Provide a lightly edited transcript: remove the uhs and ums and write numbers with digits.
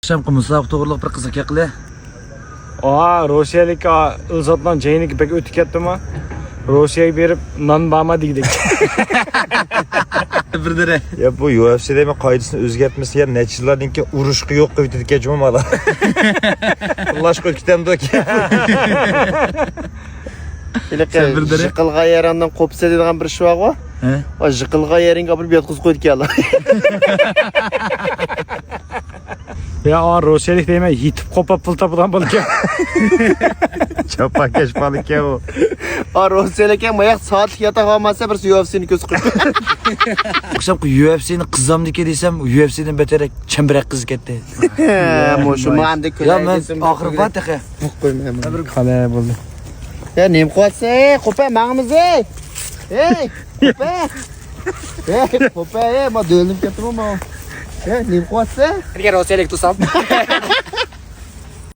Akşam kumuslaq to'g'riliq bir qiziq qildi. Rossiyalik Ilzotdan Jayniki pek o'tib ketdimi? Rossiyaga berib non bama deydi. Birdire. Ya bu UFC'de mi qoidasini o'zgartmasa ya necha yillardan keyin urushqa yo'q qilib ketgan jumala. Ullash qo'yib ketamdi aka. Jiqilg'a yarandan qopsa degan bir ish bor-ku. He? O jiqilg'a yaringga olib yotqizib qo'ydiganlar. Ya Rossiyalik deyman, yetib qopab pul topadigan bo'lgan. Chapakash balık ya o. O Rossiyalik ham oyoq soatlik yotoq olmasa bir UFC'ni ko'z qilib. Akşam UFC'ni qizamniki desam, UFC'dan beterak chimbirak qiz ketdi. Shu manda Ya men oxir bataqa. qo'ymayman. Qalay bo'ldi. Ya nim qo'ysa, qo'pa mangimiz ey. Ey, qo'pa. Ey, qo'pa, men do'linib ketdim men. Nim qo'ysa? Rossiyalik tutsam.